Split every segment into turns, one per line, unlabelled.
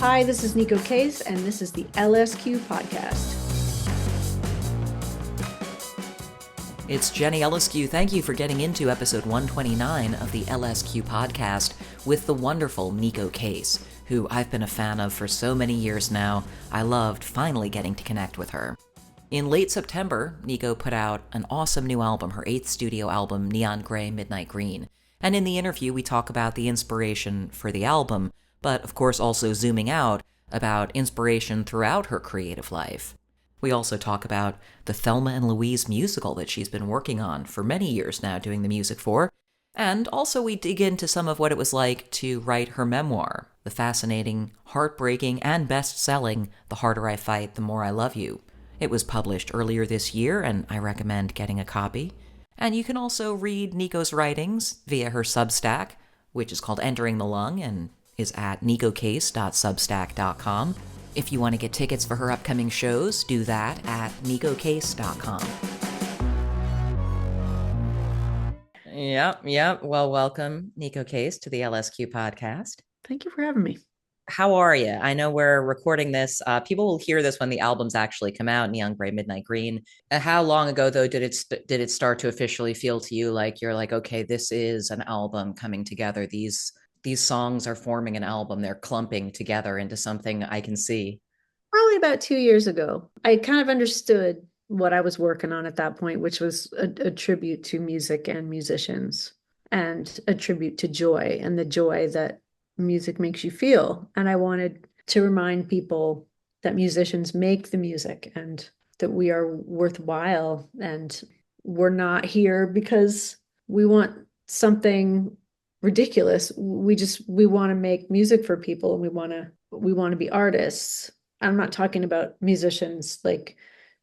Hi, this is Neko Case, and this is the LSQ podcast.
It's Jenny LSQ. Thank you for getting into episode 129 of the LSQ podcast with the wonderful Neko Case, who I've been a fan of for so many years now. I loved finally getting to connect with her. In late September, Neko put out an awesome new album, her 8th studio album, Neon Grey, Midnight Green. And in the interview, we talk about the inspiration for the album, but of course also zooming out about inspiration throughout her creative life. We also talk about the Thelma and Louise musical that she's been working on for many years now, doing the music for, and also we dig into some of what it was like to write her memoir, the fascinating, heartbreaking, and best-selling The Harder I Fight, the More I Love You. It was published earlier this year, and I recommend getting a copy. And you can also read Neko's writings via her Substack, which is called Entering the Lung and is at nekocase.substack.com. If you want to get tickets for her upcoming shows, do that at nekocase.com. Yep. Well, welcome, Neko Case, to the LSQ podcast.
Thank you for having me.
How are you? I know we're recording this. People will hear this when the albums actually come out, Neon Grey, Midnight Green. How long ago, though, did it start to officially feel to you like you're like, okay, this is an album coming together? These songs are forming an album. They're clumping together into something I can see.
Probably about 2 years ago. I kind of understood what I was working on at that point, which was a tribute to music and musicians and a tribute to joy and the joy that music makes you feel. And I wanted to remind people that musicians make the music and that we are worthwhile and we're not here because we want something ridiculous. We want to make music for people and we want to be artists. I'm not talking about musicians like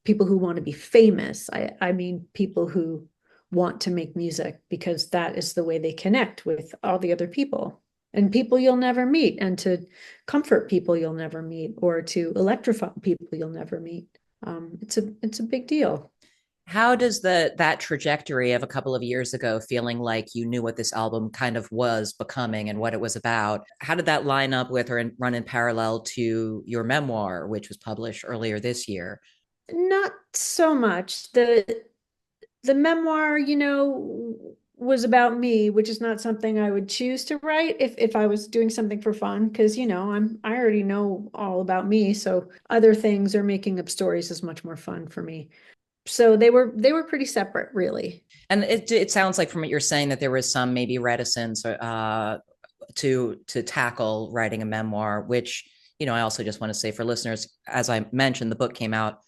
people who want to be famous. I mean people who want to make music because that is the way they connect with all the other people and people you'll never meet, and to comfort people you'll never meet, or to electrify people you'll never meet. It's a big deal.
How does that trajectory of a couple of years ago, feeling like you knew what this album kind of was becoming and what it was about, how did that line up with or run in parallel to your memoir, which was published earlier this year?
Not so much. The memoir, was about me, which is not something I would choose to write if I was doing something for fun, because I already know all about me, so other things or making up stories is much more fun for me. So they were pretty separate, really.
And it sounds like from what you're saying that there was some maybe reticence to tackle writing a memoir, which I also just want to say for listeners, as I mentioned, the book came out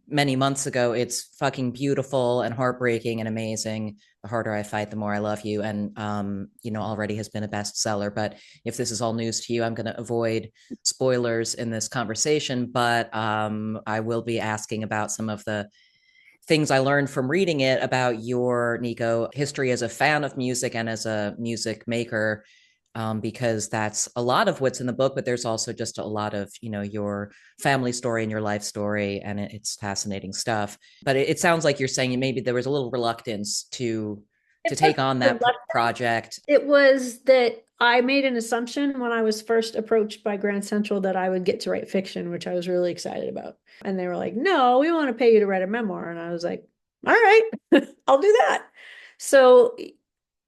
many months ago. It's fucking beautiful and heartbreaking and amazing. The Harder I Fight, the More I Love You, and already has been a bestseller. But if this is all news to you, I'm going to avoid spoilers in this conversation, but I will be asking about some of the things I learned from reading it about your, Neko, history as a fan of music and as a music maker, because that's a lot of what's in the book, but there's also just a lot of, your family story and your life story, and it's fascinating stuff. But it sounds like you're saying maybe there was a little reluctance to take on that project.
It was that I made an assumption when I was first approached by Grand Central that I would get to write fiction, which I was really excited about. And they were like, no, we want to pay you to write a memoir. And I was like, all right, I'll do that. So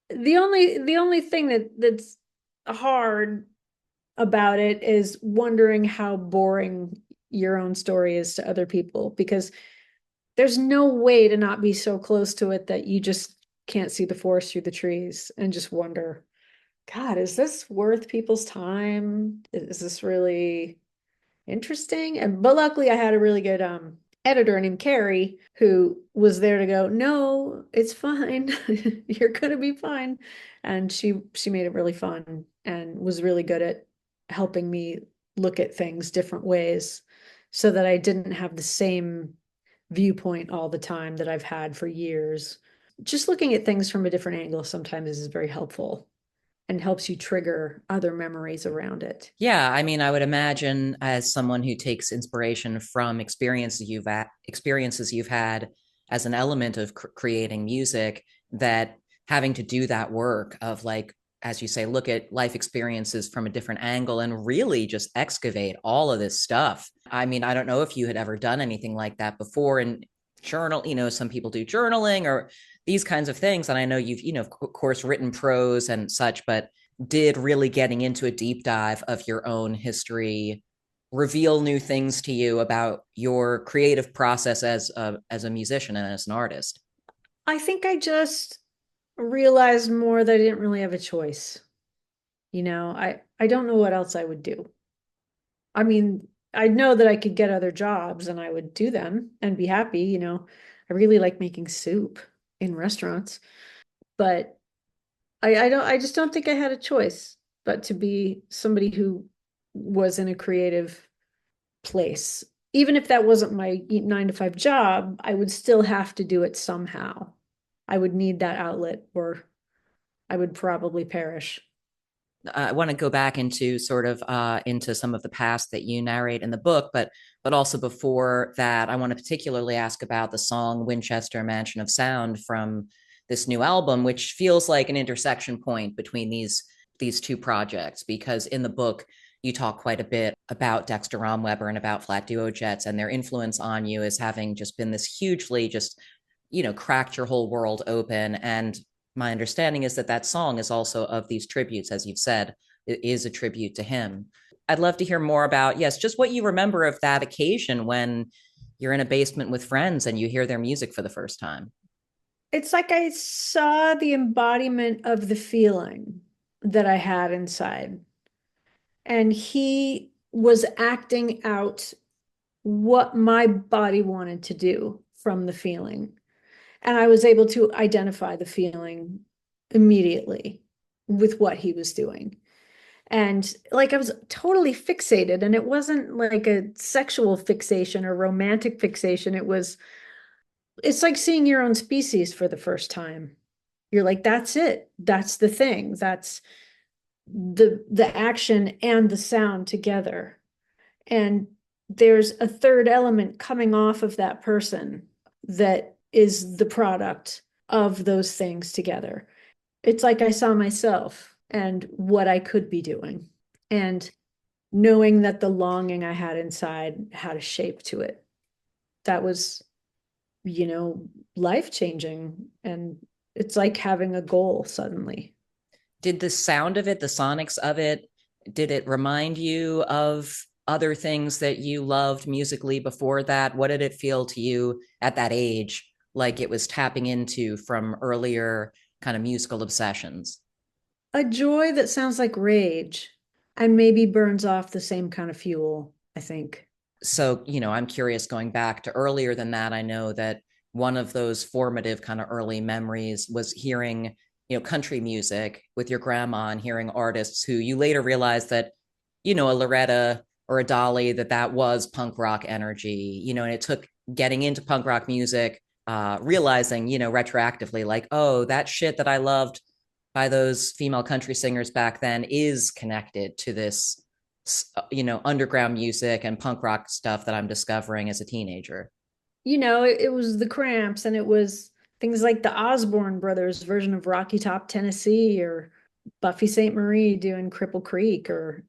the only thing that's hard about it is wondering how boring your own story is to other people, because there's no way to not be so close to it that you just can't see the forest through the trees and just wonder, God, is this worth people's time? Is this really interesting? But luckily I had a really good editor named Carrie who was there to go, no, it's fine. You're gonna be fine. And she made it really fun and was really good at helping me look at things different ways so that I didn't have the same viewpoint all the time that I've had for years. Just looking at things from a different angle sometimes is very helpful and helps you trigger other memories around it.
Yeah, I mean, I would imagine as someone who takes inspiration from experiences you've had as an element of creating music, that having to do that work of like as you say, look at life experiences from a different angle and really just excavate all of this stuff. I mean, I don't know if you had ever done anything like that before, and journal, some people do journaling or these kinds of things. And I know you've, of course, written prose and such, but did really getting into a deep dive of your own history reveal new things to you about your creative process as a musician and as an artist?
I think I just realized more that I didn't really have a choice. I don't know what else I would do. I mean, I know that I could get other jobs and I would do them and be happy. I really like making soup in restaurants, but I just don't think I had a choice but to be somebody who was in a creative place. Even if that wasn't my 9 to 5 job, I would still have to do it somehow. I would need that outlet or I would probably perish.
I want to go back into sort of into some of the past that you narrate in the book, but also before that, I want to particularly ask about the song Winchester Mansion of Sound from this new album, which feels like an intersection point between these two projects, because in the book you talk quite a bit about Dexter Romweber and about Flat Duo Jets and their influence on you as having just been this hugely just cracked your whole world open. And my understanding is that that song is also of these tributes, as you've said, it is a tribute to him. I'd love to hear more about, yes, just what you remember of that occasion when you're in a basement with friends and you hear their music for the first time.
It's like I saw the embodiment of the feeling that I had inside. And he was acting out what my body wanted to do from the feeling. And I was able to identify the feeling immediately with what he was doing. And like I was totally fixated, and it wasn't like a sexual fixation or romantic fixation. It's like seeing your own species for the first time. You're like, that's it. That's the thing. That's the action and the sound together. And there's a third element coming off of that person that is the product of those things together. It's like I saw myself and what I could be doing, and knowing that the longing I had inside had a shape to it. That was, you know, life changing. And it's like having a goal suddenly.
Did the sound of it, the sonics of it, did it remind you of other things that you loved musically before that? What did it feel to you at that age like it was tapping into from earlier kind of musical obsessions?
A joy that sounds like rage and maybe burns off the same kind of fuel, I think.
So, I'm curious going back to earlier than that. I know that one of those formative kind of early memories was hearing, country music with your grandma and hearing artists who you later realized that, a Loretta or a Dolly, that was punk rock energy, and it took getting into punk rock music, realizing, retroactively, like, oh, that shit that I loved by those female country singers back then is connected to this underground music and punk rock stuff that I'm discovering as a teenager.
It was the Cramps, and it was things like the Osborne Brothers version of Rocky Top, Tennessee, or Buffy St. Marie doing Cripple Creek, or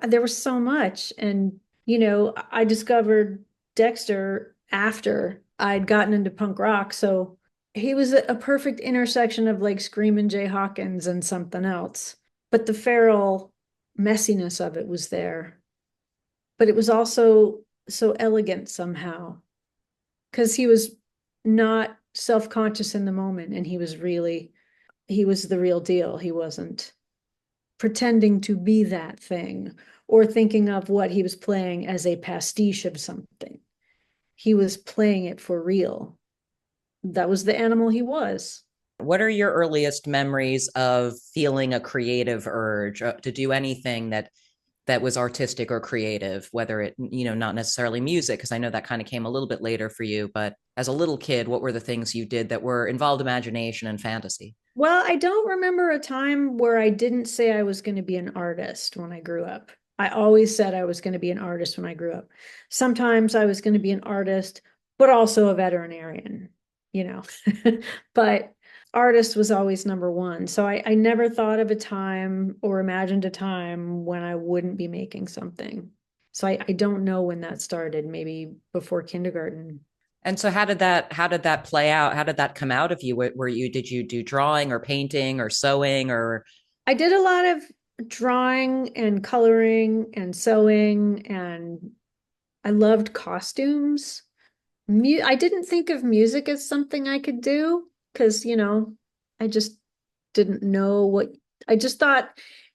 there was so much. And, I discovered Dexter after I'd gotten into punk rock. So he was a perfect intersection of like Screamin' Jay Hawkins and something else. But the feral messiness of it was there. But it was also so elegant somehow because he was not self-conscious in the moment, and he was the real deal. He wasn't pretending to be that thing or thinking of what he was playing as a pastiche of something. He was playing it for real. That was the animal he was.
What are your earliest memories of feeling a creative urge to do anything that was artistic or creative, whether it, not necessarily music, because I know that kind of came a little bit later for you, but as a little kid, what were the things you did that were involved imagination and fantasy?
Well, I don't remember a time where I didn't say I was going to be an artist when I grew up. I always said I was going to be an artist when I grew up. Sometimes I was going to be an artist, but also a veterinarian, you know. But artist was always number one. So I never thought of a time or imagined a time when I wouldn't be making something. So I don't know when that started, maybe before kindergarten.
And so how did that play out? How did that come out of you? Did you do drawing or painting or sewing or
I did a lot of drawing and coloring and sewing, and I loved costumes. I didn't think of music as something I could do because, I just didn't know I just thought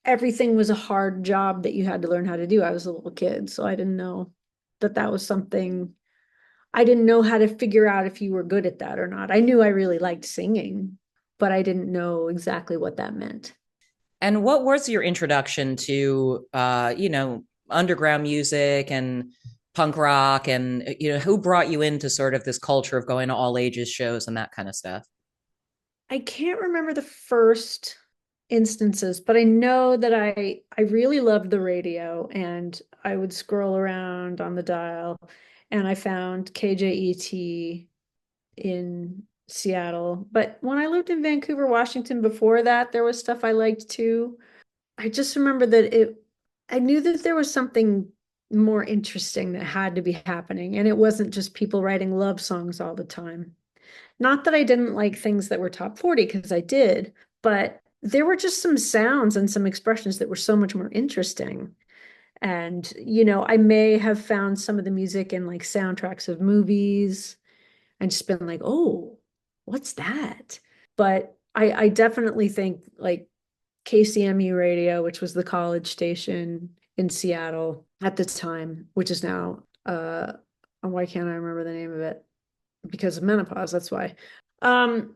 everything was a hard job that you had to learn how to do. I was a little kid, so I didn't know that that was something. I didn't know how to figure out if you were good at that or not. I knew I really liked singing, but I didn't know exactly what that meant.
and what was your introduction to underground music and punk rock and who brought you into sort of this culture of going to all ages shows and that kind of stuff?
I can't remember the first instances, but I know that I really loved the radio, and I would scroll around on the dial, and I found KJET in Seattle. But when I lived in Vancouver, Washington before that, there was stuff I liked too. I just remember that I knew that there was something more interesting that had to be happening, and it wasn't just people writing love songs all the time. Not that I didn't like things that were top 40, because I did, but there were just some sounds and some expressions that were so much more interesting. And, I may have found some of the music in like soundtracks of movies and just been like, oh, what's that? But I definitely think like KCMU radio, which was the college station in Seattle at the time, which is now, why can't I remember the name of it? Because of menopause, that's why. Um,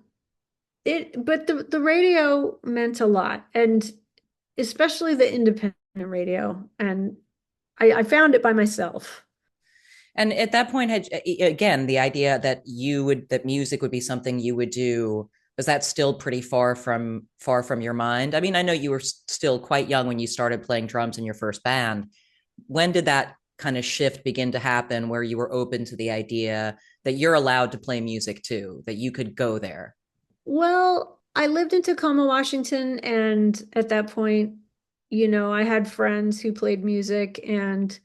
but the radio meant a lot, and especially the independent radio. And I found it by myself.
And at that point, had again the idea that music would be something you would do, was that still pretty far from your mind? I mean, I know you were still quite young when you started playing drums in your first band. When did that kind of shift begin to happen where you were open to the idea that you're allowed to play music too, that you could go there?
Well, I lived in Tacoma, Washington, and at that point, I had friends who played music, and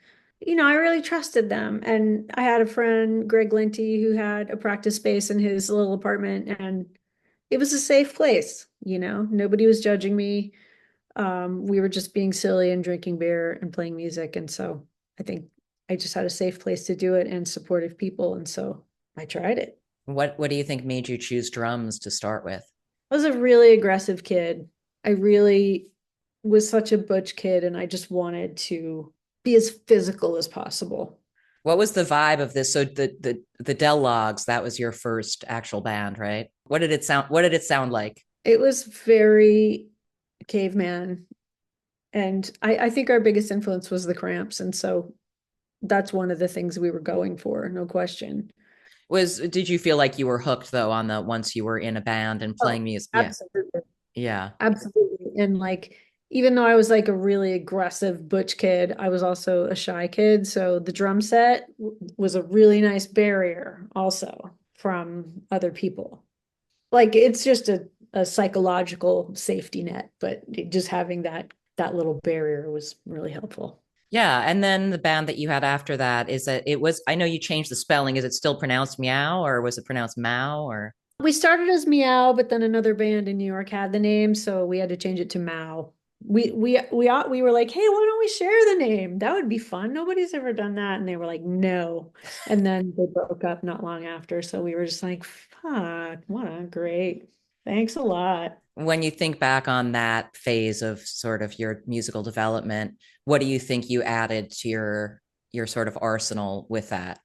I really trusted them. And I had a friend, Greg Linty, who had a practice space in his little apartment, and it was a safe place. Nobody was judging me. We were just being silly and drinking beer and playing music. And so I think I just had a safe place to do it and supportive people. And so I tried it.
What do you think made you choose drums to start with?
I was a really aggressive kid. I really was such a butch kid, and I just wanted to be as physical as possible.
What was the vibe of this? So the Dell Logs, that was your first actual band, right? What did it sound like?
It was very caveman. And I think our biggest influence was the Cramps. And so that's one of the things we were going for, no question.
Did you feel like you were hooked though on the once you were in a band and
Oh,
playing music? Yeah.
absolutely.
Yeah.
Absolutely. And like, even though I was like a really aggressive butch kid, I was also a shy kid. So the drum set was a really nice barrier also from other people. Like it's just a psychological safety net, but just having that little barrier was really helpful.
Yeah. And then the band that you had after that, I know you changed the spelling. Is it still pronounced meow or was it pronounced Mao or?
We started as Meow, but then another band in New York had the name, so we had to change it to Mao. We were like, hey, why don't we share the name? That would be fun. Nobody's ever done that. And they were like, no. And then they broke up not long after. So we were just like, fuck, what a great. Thanks a lot.
When you think back on that phase of sort of your musical development, what do you think you added to your sort of arsenal with that?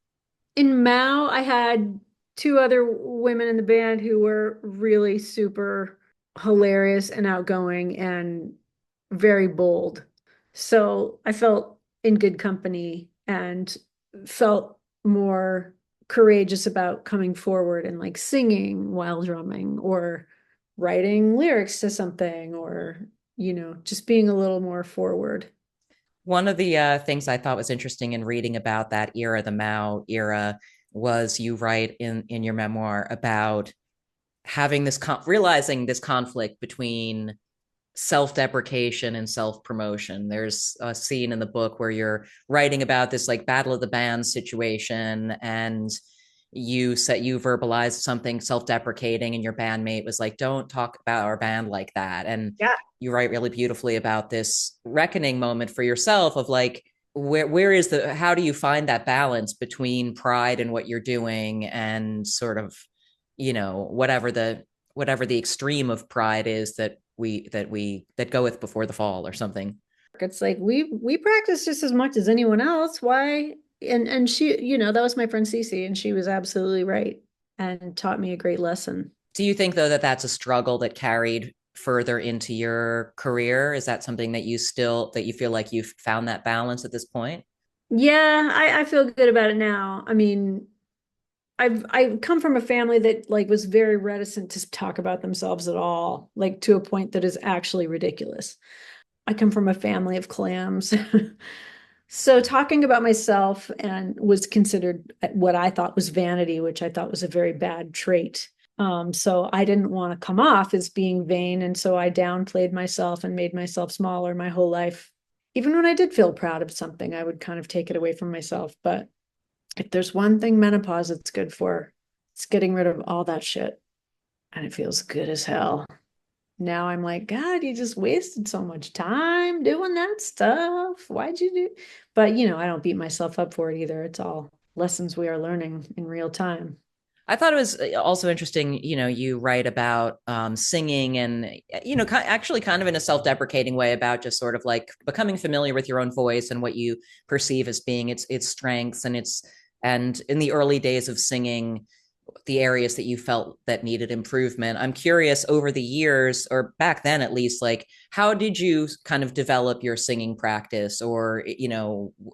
In Mao, I had two other women in the band who were really super hilarious and outgoing and very bold. So I felt in good company and felt more courageous about coming forward and like singing while drumming or writing lyrics to something or, just being a little more forward.
One of the things I thought was interesting in reading about that era, the Mao era, was you write in your memoir about having this realizing this conflict between self-deprecation and self-promotion. There's a scene in the book where you're writing about this like battle of the bands situation, and you verbalized something self-deprecating, and your bandmate was like, don't talk about our band like that. And
Yeah.
you write really beautifully about this reckoning moment for yourself of like, where is the, how do you find that balance between pride in what you're doing and sort of, whatever the extreme of pride is that goeth before the fall or something.
It's like we practice just as much as anyone else. Why? And she, that was my friend Cece, and she was absolutely right and taught me a great lesson.
Do you think though that that's a struggle that carried further into your career? Is that something that you feel like you've found that balance at this point?
Yeah, I feel good about it now. I mean, I've come from a family that like was very reticent to talk about themselves at all, like to a point that is actually ridiculous. I come from a family of clams. So talking about myself and was considered what I thought was vanity, which I thought was a very bad trait. So I didn't want to come off as being vain. And so I downplayed myself and made myself smaller my whole life. Even when I did feel proud of something, I would kind of take it away from myself. But if there's one thing menopause it's good for, it's getting rid of all that shit. And it feels good as hell. Now I'm like, God, you just wasted so much time doing that stuff. Why'd you do? But, I don't beat myself up for it either. It's all lessons we are learning in real time.
I thought it was also interesting, you write about singing and, actually kind of in a self-deprecating way about just sort of like becoming familiar with your own voice and what you perceive as being its strengths and in the early days of singing, the areas that you felt that needed improvement. I'm curious over the years, or back then at least, like how did you kind of develop your singing practice, or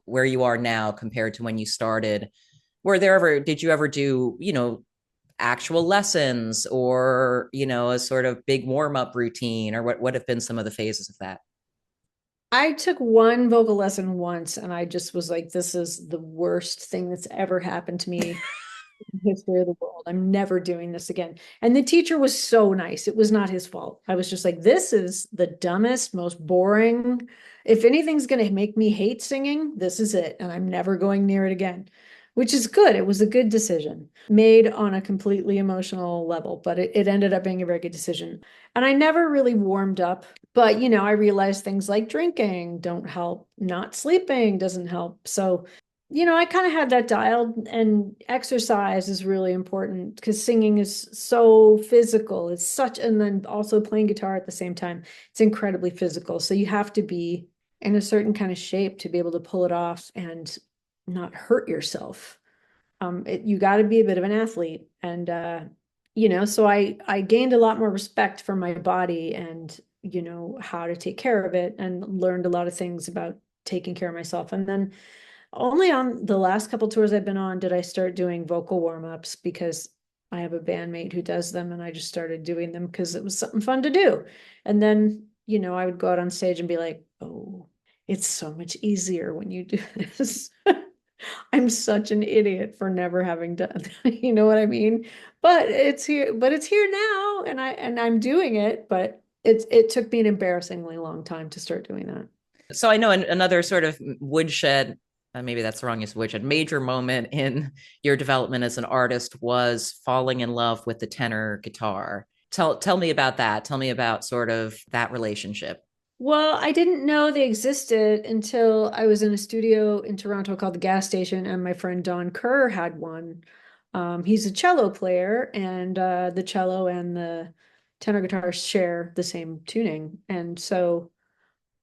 where you are now compared to when you started? Did you ever do, actual lessons, or, a sort of big warm-up routine, or what have been some of the phases of that?
I took one vocal lesson once and I just was like, this is the worst thing that's ever happened to me history of the world. I'm never doing this again. And the teacher was so nice. It was not his fault. I was just like, this is the dumbest, most boring. If anything's going to make me hate singing, this is it. And I'm never going near it again, which is good. It was a good decision made on a completely emotional level, but it ended up being a very good decision. And I never really warmed up. But, I realized things like drinking don't help, not sleeping doesn't help. So I kind of had that dialed, and exercise is really important because singing is so physical. And then also playing guitar at the same time, it's incredibly physical. So you have to be in a certain kind of shape to be able to pull it off and not hurt yourself. You got to be a bit of an athlete. And, so I gained a lot more respect for my body and, how to take care of it, and learned a lot of things about taking care of myself. And then only on the last couple tours I've been on did I start doing vocal warm-ups, because I have a bandmate who does them, and I just started doing them because it was something fun to do. And then, I would go out on stage and be like, oh, it's so much easier when you do this. I'm such an idiot for never having done, you know what I mean? But it's here now, and I'm doing it, but it took me an embarrassingly long time to start doing that.
So I know another sort of woodshed, maybe that's the wrongest woodshed, major moment in your development as an artist was falling in love with the tenor guitar. Tell me about that. Tell me about sort of that relationship.
Well, I didn't know they existed until I was in a studio in Toronto called the Gas Station, and my friend Don Kerr had one. He's a cello player, and the cello and the tenor guitar share the same tuning. And so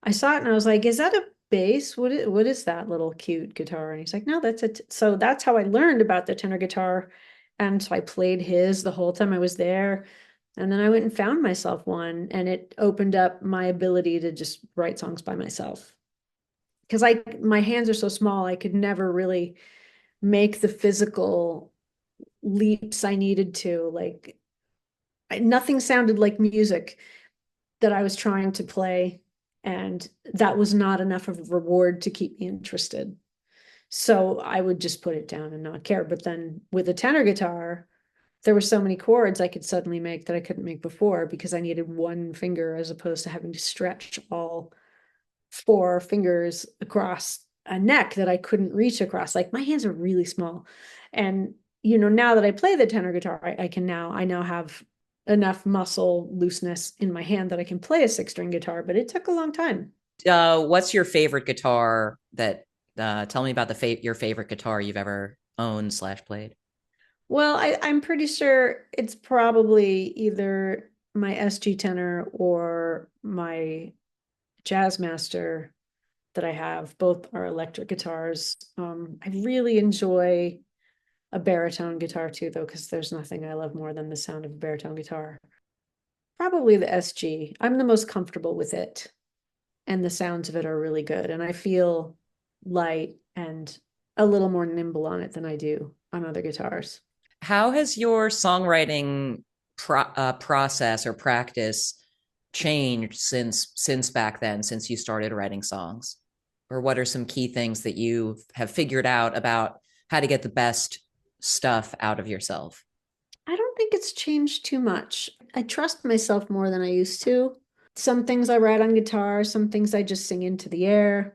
I saw it and I was like, is that a bass? What is that little cute guitar? And he's like, no, that's it. So that's how I learned about the tenor guitar. And so I played his the whole time I was there. And then I went and found myself one, and it opened up my ability to just write songs by myself. Because my hands are so small, I could never really make the physical leaps I needed to. Like nothing sounded like music that I was trying to play, and that was not enough of a reward to keep me interested. So I would just put it down and not care. But then with a tenor guitar, there were so many chords I could suddenly make that I couldn't make before because I needed one finger as opposed to having to stretch all four fingers across a neck that I couldn't reach across. Like my hands are really small. And now that I play the tenor guitar, I now have enough muscle looseness in my hand that I can play a six-string guitar, but it took a long time.
What's your favorite guitar that tell me about your favorite guitar you've ever owned slash played?
Well, I'm pretty sure it's probably either my SG tenor or my Jazzmaster that I have. Both are electric guitars. I really enjoy a baritone guitar too, though, because there's nothing I love more than the sound of a baritone guitar. Probably the SG. I'm the most comfortable with it, and the sounds of it are really good. And I feel light and a little more nimble on it than I do on other guitars.
How has your songwriting process or practice changed since back then, since you started writing songs? Or what are some key things that you have figured out about how to get the best stuff out of yourself?
I don't think it's changed too much. I trust myself more than I used to. Some things I write on guitar, some things I just sing into the air.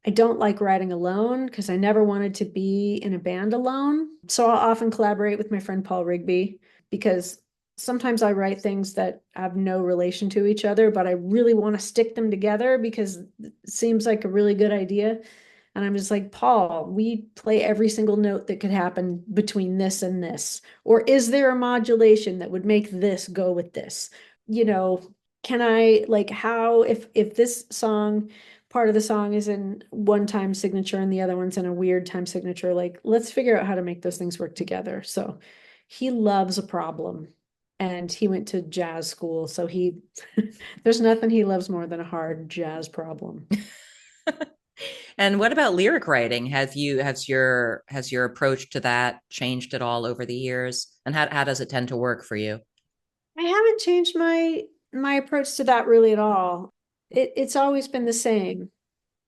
I don't like writing alone because I never wanted to be in a band alone. So I'll often collaborate with my friend Paul Rigby because sometimes I write things that have no relation to each other, but I really want to stick them together because it seems like a really good idea. And I'm just like, Paul, we play every single note that could happen between this and this. Or is there a modulation that would make this go with this? You know, can I like how if this song part of the song is in one time signature and the other one's in a weird time signature, like let's figure out how to make those things work together. So he loves a problem and he went to jazz school. So he there's nothing he loves more than a hard jazz problem.
And what about lyric writing? Has your approach to that changed at all over the years? And how does it tend to work for you?
I haven't changed my approach to that really at all. It's always been the same.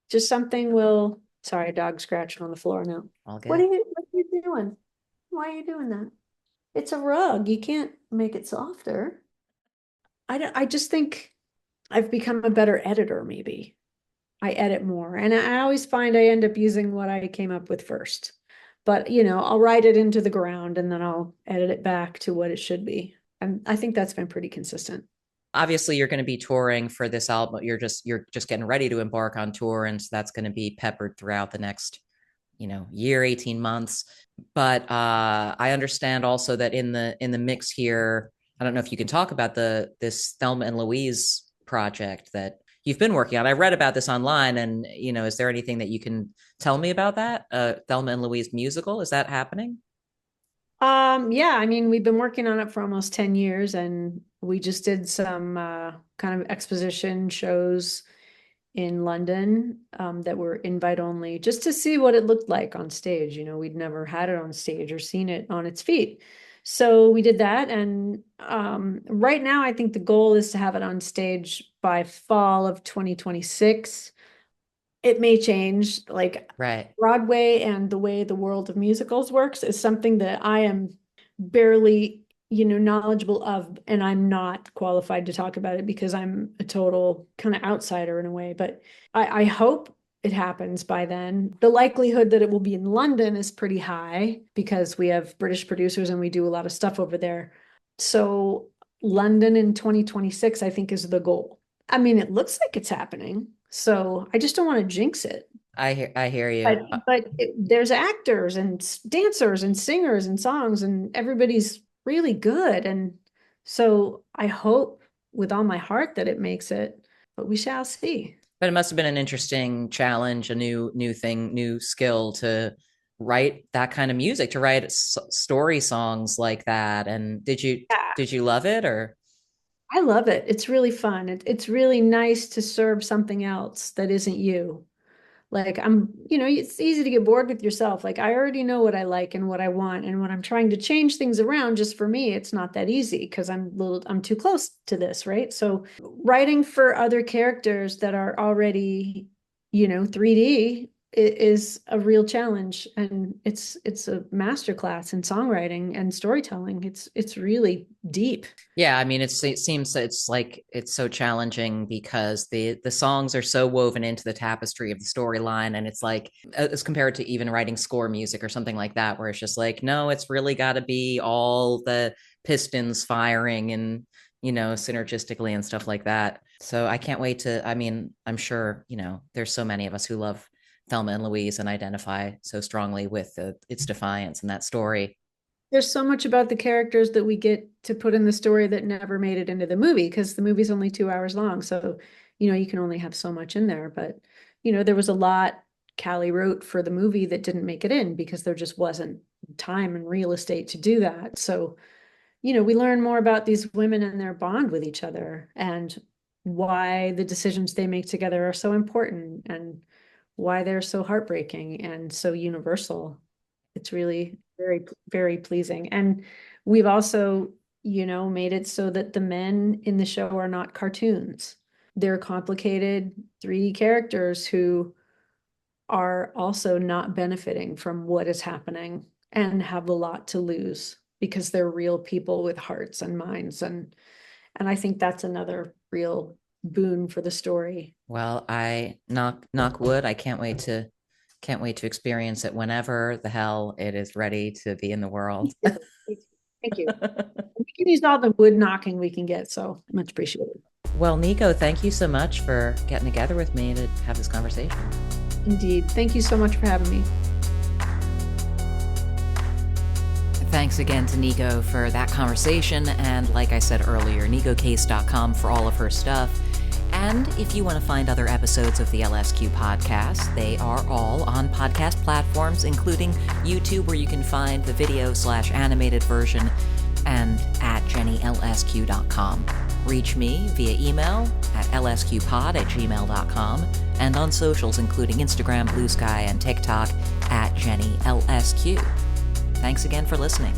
Just something will, sorry, dog scratching on the floor now.
All
What are
good.
you doing? Why are you doing that? It's a rug. You can't make it softer. I just think I've become a better editor, maybe. I edit more. And I always find I end up using what I came up with first. But, I'll write it into the ground and then I'll edit it back to what it should be. And I think that's been pretty consistent.
Obviously you're going to be touring for this album. You're just getting ready to embark on tour, and so that's going to be peppered throughout the next year, 18 months. But I understand also that in the mix here, I don't know if you can talk about this Thelma and Louise project that you've been working on. I read about this online, and is there anything that you can tell me about that Thelma and Louise musical? Is that happening?
Yeah, I mean, we've been working on it for almost 10 years and we just did some kind of exposition shows in London that were invite only just to see what it looked like on stage. We'd never had it on stage or seen it on its feet. So we did that. And right now, I think the goal is to have it on stage by fall of 2026. It may change. Like
Right.
Broadway and the way the world of musicals works is something that I am barely, knowledgeable of, and I'm not qualified to talk about it because I'm a total kind of outsider in a way. But I hope it happens by then. The likelihood that it will be in London is pretty high because we have British producers and we do a lot of stuff over there. So London in 2026, I think, is the goal. I mean, it looks like it's happening. So I just don't want to jinx it.
I hear
But
you.
there's actors and dancers and singers and songs and everybody's really good. And so I hope with all my heart that it makes it, but we shall see.
But it must have been an interesting challenge, a new thing, new skill to write that kind of music, to write story songs like that. And did you
Yeah,
did you love it or?
I love it. It's really fun. It's really nice to serve something else that isn't you. Like it's easy to get bored with yourself. Like I already know what I like and what I want. And when I'm trying to change things around just for me, it's not that easy because I'm too close to this, right? So writing for other characters that are already, 3D is a real challenge, and it's a masterclass in songwriting and storytelling. It's really deep.
Yeah, I mean, it seems it's like it's so challenging because the songs are so woven into the tapestry of the storyline, and it's like as compared to even writing score music or something like that, where it's just like, no, it's really got to be all the pistons firing and synergistically and stuff like that. So I can't wait to. I mean, I'm sure there's so many of us who love Thelma and Louise and identify so strongly with its defiance in that story.
There's so much about the characters that we get to put in the story that never made it into the movie, because the movie's only 2 hours long. So, you can only have so much in there. But, there was a lot Callie wrote for the movie that didn't make it in because there just wasn't time and real estate to do that. So, we learn more about these women and their bond with each other, and why the decisions they make together are so important, and why they're so heartbreaking and so universal. It's really very, very pleasing. And we've also, made it so that the men in the show are not cartoons. They're complicated 3D characters who are also not benefiting from what is happening and have a lot to lose because they're real people with hearts and minds. And I think that's another real boon for the story.
Well, I knock wood. I can't wait to experience it whenever the hell it is ready to be in the world.
Thank you. We can use all the wood knocking we can get, so much appreciated.
Well, Neko, thank you so much for getting together with me to have this conversation.
Indeed. Thank you so much for having me.
Thanks again to Neko for that conversation, and like I said earlier, nekocase.com for all of her stuff. And if you want to find other episodes of the LSQ podcast, they are all on podcast platforms, including YouTube, where you can find the video/animated version, and at jennylsq.com. Reach me via email at lsqpod@gmail.com, and on socials, including Instagram, Blue Sky, and TikTok at jennylsq. Thanks again for listening.